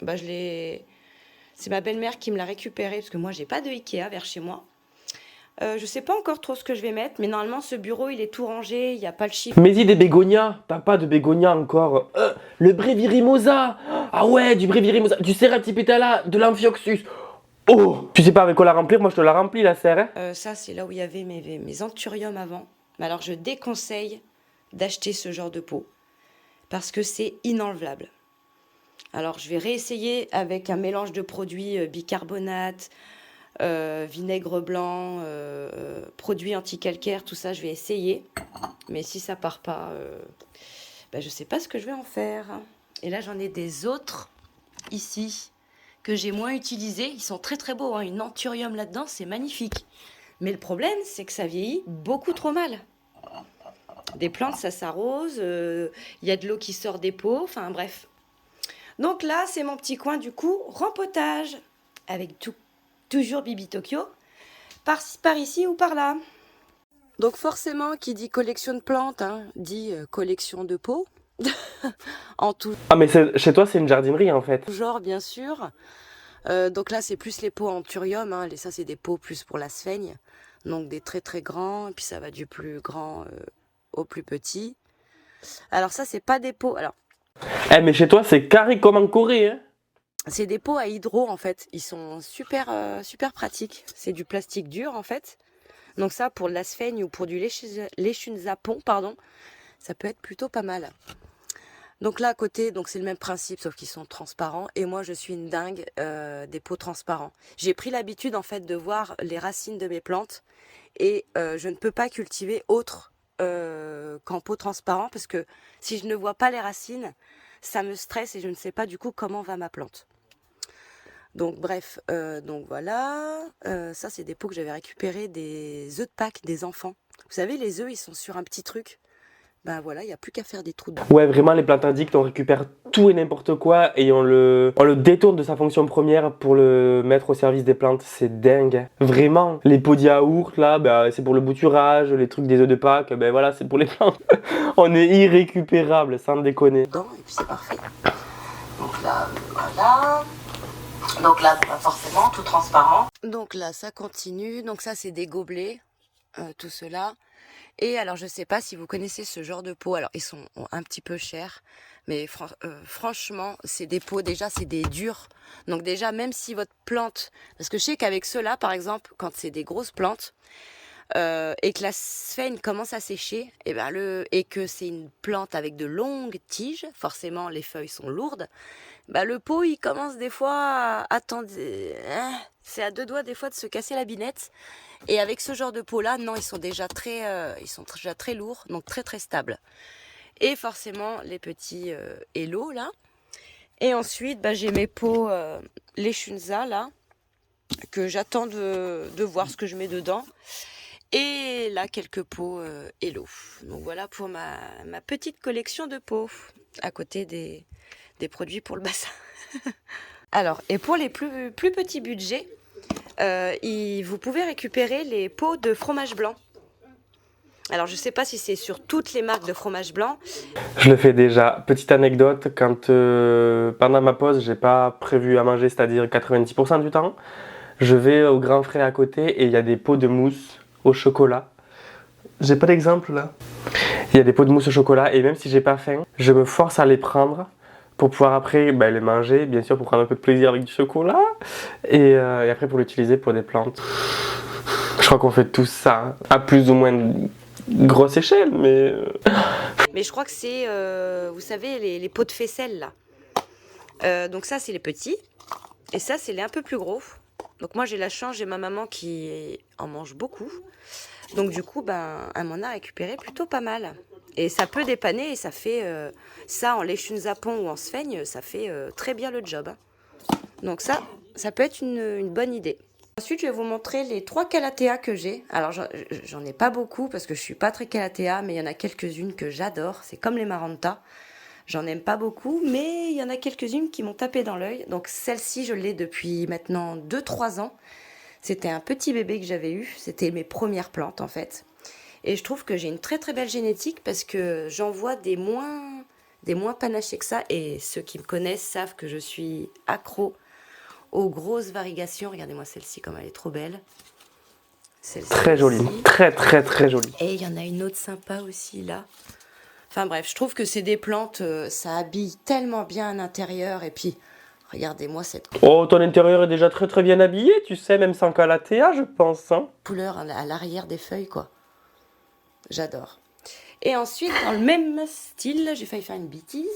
Ben, c'est ma belle-mère qui me l'a récupérée parce que moi, j'ai pas de Ikea vers chez moi. Je sais pas encore trop ce que je vais mettre, mais normalement, ce bureau, il est tout rangé, il n'y a pas le chiffre. Mais-y des bégonias, t'as pas de bégonias encore. Le Brevirimosa. Ah ouais, du Brevirimosa, du Ceratipetala, de l'Amphioxus. Oh, tu sais pas avec quoi la remplir, moi je te la remplis la serre. Hein. Ça, c'est là où il y avait mes anthuriums avant. Mais alors, je déconseille d'acheter ce genre de pot parce que c'est inenlevable. Alors, je vais réessayer avec un mélange de produits bicarbonate, vinaigre blanc, produits anti-calcaire, tout ça, je vais essayer. Mais si ça part pas, ben, je sais pas ce que je vais en faire. Et là, j'en ai des autres ici que j'ai moins utilisés. Ils sont très très beaux, hein. Une anthurium là-dedans, c'est magnifique. Mais le problème, c'est que ça vieillit beaucoup trop mal. Des plantes, ça s'arrose, y a de l'eau qui sort des pots, enfin bref. Donc là, c'est mon petit coin du coup, rempotage, avec toujours Bibi Tokyo, par ici ou par là. Donc forcément, qui dit collection de plantes, hein, dit collection de pots, en tout Ah mais chez toi c'est une jardinerie en fait. genre bien sûr. Donc là, c'est plus les pots anthurium, hein. Ça c'est des pots plus pour la sphaigne, donc des très très grands, et puis ça va du plus grand au plus petit. Alors ça, c'est pas des pots, alors Eh mais chez toi c'est carré comme en Corée hein. c'est des pots à hydro en fait, ils sont super, super pratiques. C'est du plastique dur en fait. Donc ça, pour de la sphaigne ou pour du léchunzapon, pardon, ça peut être plutôt pas mal. Donc là à côté, donc c'est le même principe, sauf qu'ils sont transparents. Et moi, je suis une dingue des pots transparents. J'ai pris l'habitude en fait de voir les racines de mes plantes et je ne peux pas cultiver autre qu'en pot transparent parce que si je ne vois pas les racines, ça me stresse et je ne sais pas du coup comment va ma plante. Donc bref, donc voilà, ça c'est des pots que j'avais récupérés des œufs de Pâques des enfants. Vous savez, les œufs, ils sont sur un petit truc. Ben voilà, il n'y a plus qu'à faire des trous dedans. Ouais vraiment les plantes addictes on récupère tout et n'importe quoi et on le détourne de sa fonction première pour le mettre au service des plantes, c'est dingue. Vraiment, les pots de yaourt là, bah, c'est pour le bouturage, les trucs des œufs de Pâques, ben voilà c'est pour les plantes. On est irrécupérable, sans déconner. Dedans, et puis c'est parfait. Donc là, voilà. Donc là, bah, forcément, tout transparent. Donc là, ça continue. Donc ça, c'est des gobelets, tout cela. Et alors, je sais pas si vous connaissez ce genre de pots. Alors, ils sont un petit peu chers. Mais franchement, c'est des pots, déjà, c'est des durs. Donc déjà, même si votre plante... Parce que je sais qu'avec ceux-là, par exemple, quand c'est des grosses plantes, et que la sphaigne commence à sécher, et que c'est une plante avec de longues tiges, forcément, les feuilles sont lourdes, bah, le pot, il commence des fois à c'est à deux doigts des fois de se casser la binette. Et avec ce genre de pot-là, non, ils sont déjà très lourds, donc très très stables. Et forcément, les petits Hello, là. Et ensuite, bah, j'ai mes pots Léchunza, là, que j'attends de voir ce que je mets dedans. Et là, quelques pots Hello. Donc voilà pour ma petite collection de pots, à côté des produits pour le bassin. Alors, et pour les plus petits budgets, vous pouvez récupérer les pots de fromage blanc. Alors, je ne sais pas si c'est sur toutes les marques de fromage blanc. Je le fais déjà. Petite anecdote, quand pendant ma pause, j'ai pas prévu à manger, c'est-à-dire 90% du temps, je vais au grand frais à côté et il y a des pots de mousse au chocolat. J'ai pas d'exemple là. Il y a des pots de mousse au chocolat et même si j'ai pas faim, je me force à les prendre pour pouvoir après les manger, bien sûr pour prendre un peu de plaisir avec du chocolat et après pour l'utiliser pour des plantes. Je crois qu'on fait tout ça à plus ou moins grosse échelle, mais... Mais je crois que c'est, vous savez, les pots de faisselle là. Donc ça, c'est les petits. Et ça, c'est les un peu plus gros. Donc moi, j'ai la chance, j'ai ma maman qui en mange beaucoup. Donc du coup, ben, elle m'en a récupéré plutôt pas mal. Et ça peut dépanner et ça fait ça en léchunzapon ou en sphaigne, ça fait très bien le job. Hein. Donc ça peut être une bonne idée. Ensuite, je vais vous montrer les 3 calatheas que j'ai. Alors, j'en ai pas beaucoup parce que je suis pas très calathea, mais il y en a quelques-unes que j'adore. C'est comme les maranta. J'en aime pas beaucoup, mais il y en a quelques-unes qui m'ont tapé dans l'œil. Donc celle-ci, je l'ai depuis maintenant 2-3 ans. C'était un petit bébé que j'avais eu. C'était mes premières plantes en fait. Et je trouve que j'ai une très très belle génétique parce que j'en vois des moins panachés que ça. Et ceux qui me connaissent savent que je suis accro aux grosses varigations. Regardez-moi celle-ci comme elle est trop belle. Très jolie, très jolie. Et il y en a une autre sympa aussi là. Enfin bref, je trouve que c'est des plantes, ça habille tellement bien un intérieur. Et puis, regardez-moi cette Oh, ton intérieur est déjà très bien habillé, tu sais, même sans calathea, je pense. Hein. couleur à l'arrière des feuilles, quoi. J'adore. Et ensuite, dans le même style, j'ai failli faire une bêtise.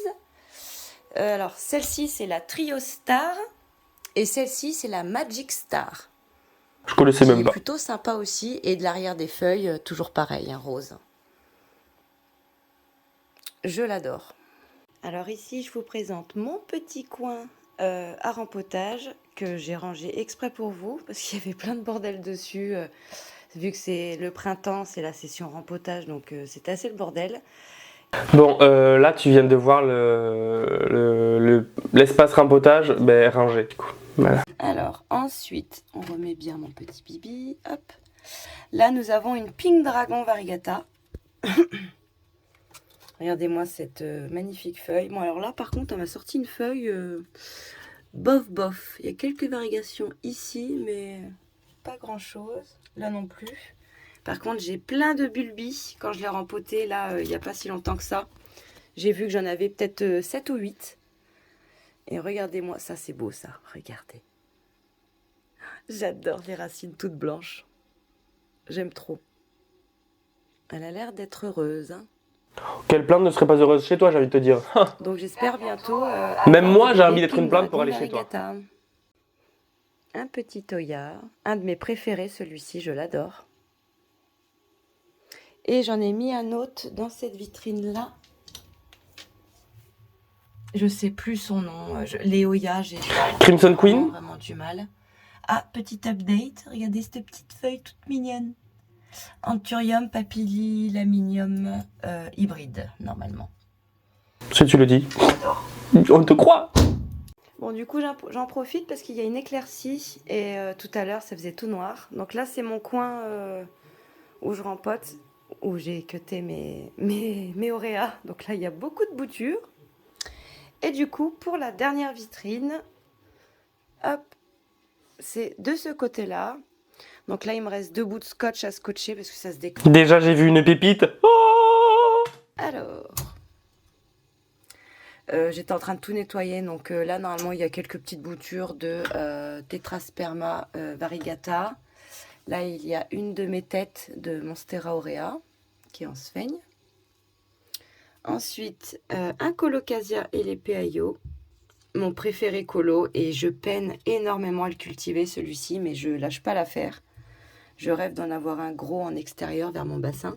Alors, celle-ci, c'est la Trio Star. Et celle-ci, c'est la Magic Star. Je connaissais Qui même est pas. plutôt sympa aussi. Et de l'arrière des feuilles, toujours pareil, un rose. Je l'adore. Alors ici, je vous présente mon petit coin à rempotage que j'ai rangé exprès pour vous parce qu'il y avait plein de bordel dessus. Vu que c'est le printemps, c'est la session rempotage, donc c'est assez le bordel. Bon, là, tu viens de voir l'espace rempotage rangé. Du coup. Voilà. Alors ensuite, on remet bien mon petit bibi. Hop. Là, nous avons une Pink Dragon Variegata. Regardez-moi cette magnifique feuille. Bon, alors là, par contre, elle m'a sorti une feuille bof. Il y a quelques variations ici, mais pas grand-chose. Là non plus. Par contre, j'ai plein de bulbis. Quand je l'ai rempoté, là, il n'y a pas si longtemps que ça. J'ai vu que j'en avais peut-être 7 ou 8. Et regardez-moi, ça c'est beau ça. Regardez. J'adore les racines toutes blanches. J'aime trop. Elle a l'air d'être heureuse, hein. Quelle plante ne serait pas heureuse chez toi, j'ai envie de te dire. Donc j'espère bientôt... Même moi, j'ai avoir envie des d'être une Pink plante pour Dragon aller chez toi. Variegata. Un petit Toya. Un de mes préférés, celui-ci, je l'adore. Et j'en ai mis un autre dans cette vitrine-là. Je sais plus son nom. Léoya, j'ai Crimson Queen. vraiment du mal. Ah, petit update. Regardez cette petite feuille toute mignonne. Anthurium papillilaminium hybride, normalement. Si tu le dis. On te croit. Bon, du coup, j'en profite parce qu'il y a une éclaircie. Et tout à l'heure, ça faisait tout noir. Donc là, c'est mon coin où je rempote, où j'ai cuté mes auréas. Donc là, il y a beaucoup de boutures. Et du coup, pour la dernière vitrine, hop, c'est de ce côté-là. Donc là, il me reste 2 bouts de scotch à scotcher parce que ça se décolle. Déjà, j'ai vu une pépite. Oh Alors, j'étais en train de tout nettoyer. Donc là, normalement, il y a quelques petites boutures de Tetrasperma variegata. Là, il y a une de mes têtes de Monstera aurea qui est en sphaigne. Ensuite, un Colocasia Elepeaio, mon préféré colo, et je peine énormément à le cultiver celui-ci, mais je lâche pas l'affaire. Je rêve d'en avoir un gros en extérieur vers mon bassin.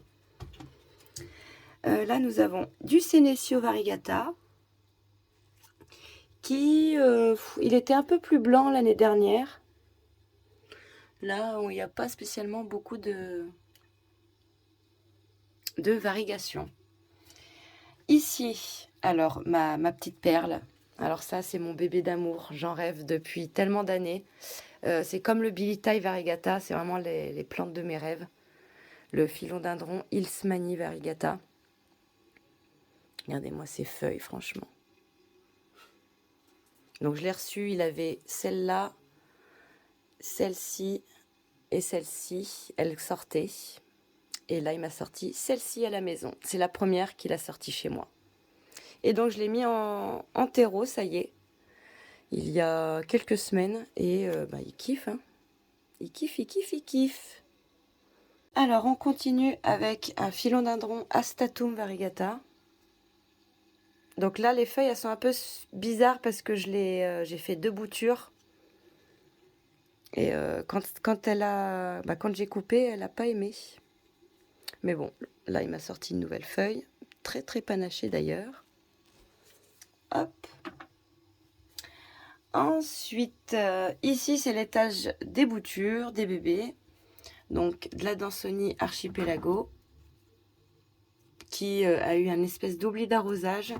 Là, nous avons du Senecio variegata, qui, il était un peu plus blanc l'année dernière. Là, il n'y a pas spécialement beaucoup de variegation. Ici, alors, ma petite perle. Alors ça, c'est mon bébé d'amour. J'en rêve depuis tellement d'années. C'est comme le Billy-Tie variegata. C'est vraiment les plantes de mes rêves. Le philodendron Ilsmani variegata. Regardez-moi ces feuilles, franchement. Donc, je l'ai reçu. Il avait celle-là, celle-ci et celle-ci. Elle sortait. Et là, il m'a sorti celle-ci à la maison. C'est la première qu'il a sortie chez moi. Et donc, je l'ai mis en terreau, ça y est. Il y a quelques semaines. Et il kiffe, hein. Il kiffe. Alors, on continue avec un philodendron Astatum variegata. Donc là, les feuilles, elles sont un peu bizarres parce que j'ai fait 2 boutures. Et quand j'ai coupé, elle n'a pas aimé. Mais bon, là, il m'a sorti une nouvelle feuille. Très, très panachée d'ailleurs. Hop. Ensuite, ici, c'est l'étage des boutures, des bébés. Donc, de la Dansonie Archipelago, qui a eu un espèce d'oubli d'arrosage.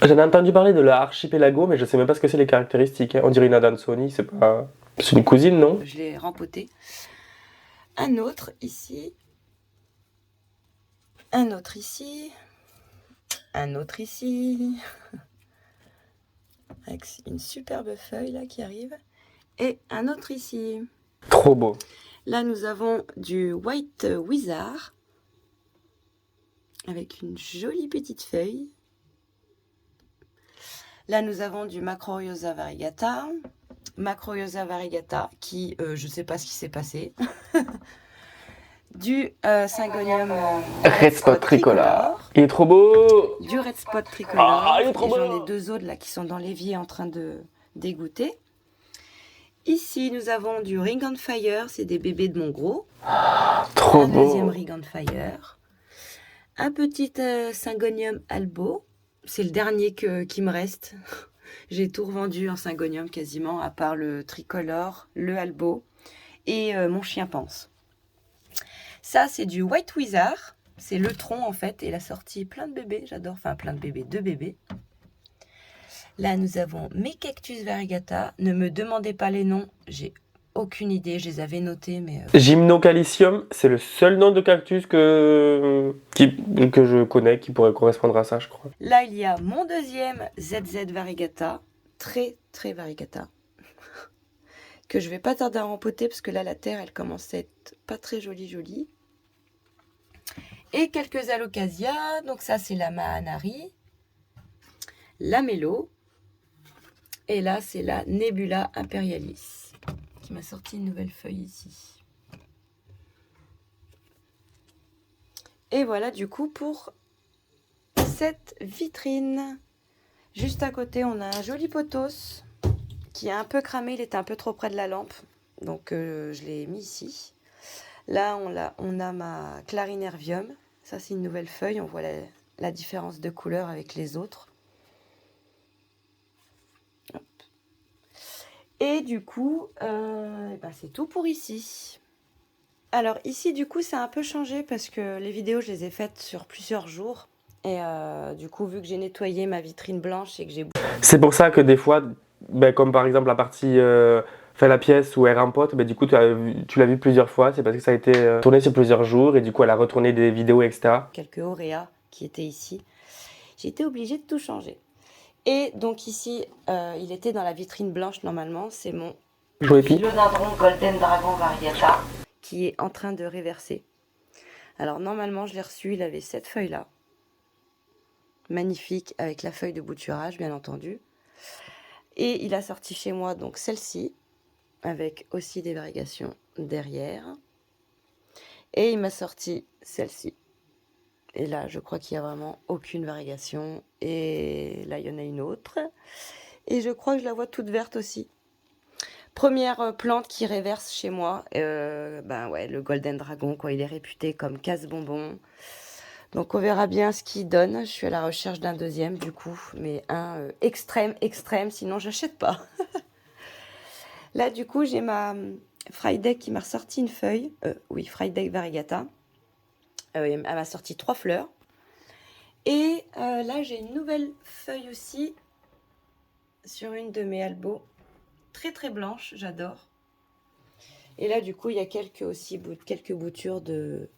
J'en ai entendu parler de la Archipelago, mais je sais même pas ce que c'est les caractéristiques. Hein. On dirait une Adansonii, c'est pas... C'est une cousine, non? Je l'ai rempoté. Un autre ici. Un autre ici. Un autre ici. Avec une superbe feuille là qui arrive. Et un autre ici. Trop beau. Là, nous avons du White Wizard. Avec une jolie petite feuille. Là, nous avons du Macrorhyosa variegata. Macrorhyosa variegata qui, je ne sais pas ce qui s'est passé. Du Syngonium Red Spot Tricolore. Il est trop beau. Du Red Spot Tricolore. Ah, il est trop Et beau. j'en ai deux autres là qui sont dans l'évier en train de dégoûter. Ici, nous avons du Ring on Fire. C'est des bébés de mon gros. Trop Un beau. deuxième Ring on Fire. Un petit Syngonium Albo. C'est le dernier qui me reste. J'ai tout revendu en Syngonium quasiment, à part le tricolore, le albo et mon chien pense. Ça, c'est du White Wizard. C'est le tronc en fait. Et la sortie plein de bébés. J'adore. Enfin, plein de bébés. 2 bébés. Là, nous avons mes cactus variegata. Ne me demandez pas les noms. J'ai aucune idée. Je les avais notés, mais... Gymnocalicium, c'est le seul nom de cactus que je connais qui pourrait correspondre à ça, je crois. Là, il y a mon deuxième ZZ variegata. Très, très variegata. Que je vais pas tarder à rempoter parce que là, la terre, elle commence à être pas très jolie. Et quelques alocasias. Donc ça, c'est la Mahanari. La Mélo. Et là, c'est la Nebula Imperialis. Qui m'a sorti une nouvelle feuille ici. Et voilà du coup pour cette vitrine. Juste à côté, on a un joli pothos qui a un peu cramé. Il était un peu trop près de la lampe. Donc je l'ai mis ici. Là, on a ma Clarinervium. Ça, c'est une nouvelle feuille. On voit la différence de couleur avec les autres. Hop. Et du coup, c'est tout pour ici. Alors ici, du coup, ça a un peu changé parce que les vidéos, je les ai faites sur plusieurs jours. Et du coup, vu que j'ai nettoyé ma vitrine blanche et que j'ai... C'est pour ça que des fois, comme par exemple la partie... la pièce où elle rempote, du coup tu l'as vu plusieurs fois, c'est parce que ça a été tourné sur plusieurs jours et du coup elle a retourné des vidéos, etc. Quelques auréas qui étaient ici. J'ai été obligée de tout changer. Et donc ici, il était dans la vitrine blanche normalement, c'est mon Philodendron Golden Dragon Variegata qui est en train de réverser. Alors normalement je l'ai reçu, il avait cette feuille là. Magnifique, avec la feuille de bouturage bien entendu. Et il a sorti chez moi donc celle-ci, avec aussi des variegations derrière. Et il m'a sorti celle-ci. Et là, je crois qu'il n'y a vraiment aucune variegation. Et là, il y en a une autre. Et je crois que je la vois toute verte aussi. Première plante qui réverse chez moi. Le Golden Dragon, quoi. Il est réputé comme casse-bonbon. Donc, on verra bien ce qu'il donne. Je suis à la recherche d'un deuxième, du coup. Mais un extrême, sinon, j'achète pas. Là, du coup, j'ai ma Friday qui m'a ressorti une feuille. Friday Variegata. Elle m'a sorti 3 fleurs. Et là, j'ai une nouvelle feuille aussi sur une de mes albos. Très, très blanche, j'adore. Et là, du coup, il y a quelques boutures de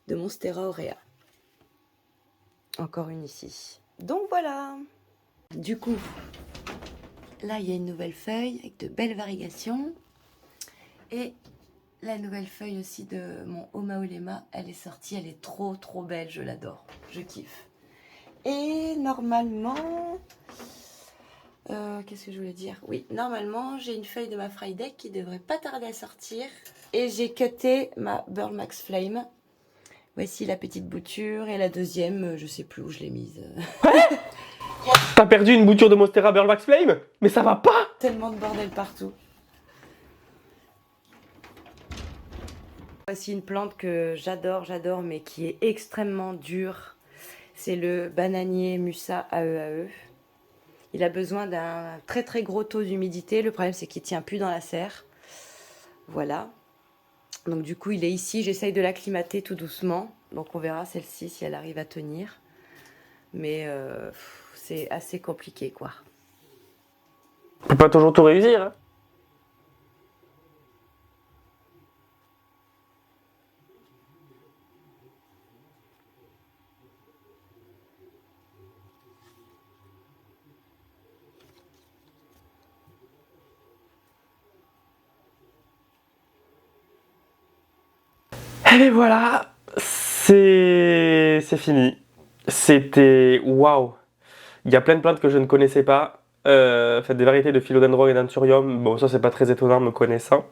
Monstera aurea. Encore une ici. Donc, voilà. Du coup... Là, il y a une nouvelle feuille avec de belles varigations. Et la nouvelle feuille aussi de mon Omaolema, elle est sortie. Elle est trop, trop belle. Je l'adore. Je kiffe. Et normalement... qu'est-ce que je voulais dire? Oui, normalement, j'ai une feuille de ma Friday qui devrait pas tarder à sortir. Et j'ai cuté ma Burl Max Flame. Voici la petite bouture. Et la deuxième, je sais plus où je l'ai mise. T'as perdu une bouture de Monstera Burl Max Flame? Mais ça va pas! Tellement de bordel partout. Voici une plante que j'adore, mais qui est extrêmement dure. C'est le bananier Musa AEAE. Il a besoin d'un très très gros taux d'humidité. Le problème, c'est qu'il ne tient plus dans la serre. Voilà. Donc du coup, il est ici. J'essaye de l'acclimater tout doucement. Donc on verra celle-ci si elle arrive à tenir. Mais c'est assez compliqué, quoi. On peut pas toujours tout réussir. Hein. Et bien voilà, c'est fini. C'était waouh. Il y a plein de plantes que je ne connaissais pas. Faites des variétés de philodendron et d'anthurium. Bon, ça c'est pas très étonnant me connaissant.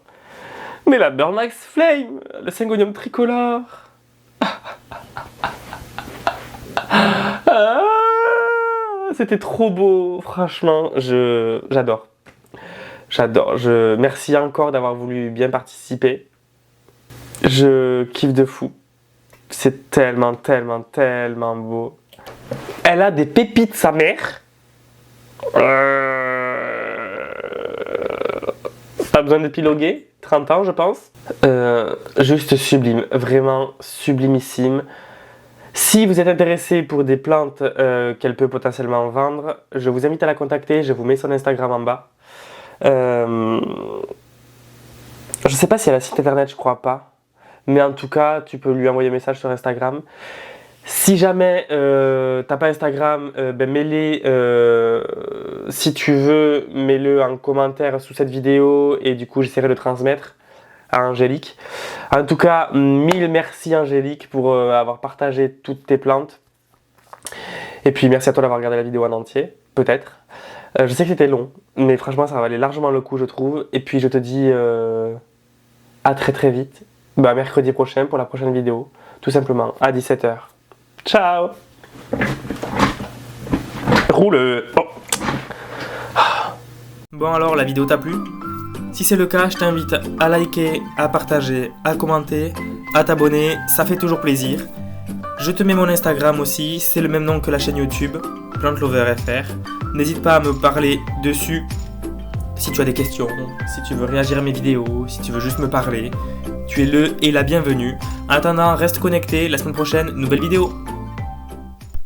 Mais la Burnax Flame, le Syngonium tricolore. Ah, c'était trop beau, franchement, j'adore. J'adore. Merci encore d'avoir voulu bien participer. Je kiffe de fou. C'est tellement, tellement, tellement beau. Elle a des pépites, sa mère. Pas besoin d'épiloguer. 30 ans, je pense. Juste sublime. Vraiment sublimissime. Si vous êtes intéressé pour des plantes qu'elle peut potentiellement vendre, je vous invite à la contacter. Je vous mets son Instagram en bas. Je sais pas si elle a un site internet, je crois pas. Mais en tout cas, tu peux lui envoyer un message sur Instagram. Si jamais t'as pas Instagram, mets-les, si tu veux, mets-le en commentaire sous cette vidéo et du coup j'essaierai de transmettre à Angélique. En tout cas, 1000 merci Angélique pour avoir partagé toutes tes plantes. Et puis merci à toi d'avoir regardé la vidéo en entier, peut-être. Je sais que c'était long, mais franchement ça valait largement le coup je trouve. Et puis je te dis à très très vite. Mercredi prochain pour la prochaine vidéo, tout simplement, à 17h. Ciao. Roule. Oh. Bon alors, la vidéo t'a plu? Si c'est le cas, je t'invite à liker, à partager, à commenter, à t'abonner, ça fait toujours plaisir. Je te mets mon Instagram aussi, c'est le même nom que la chaîne YouTube, PlantLoverFR. N'hésite pas à me parler dessus si tu as des questions, si tu veux réagir à mes vidéos, si tu veux juste me parler. Tu es le et la bienvenue. En attendant, reste connecté, la semaine prochaine, nouvelle vidéo.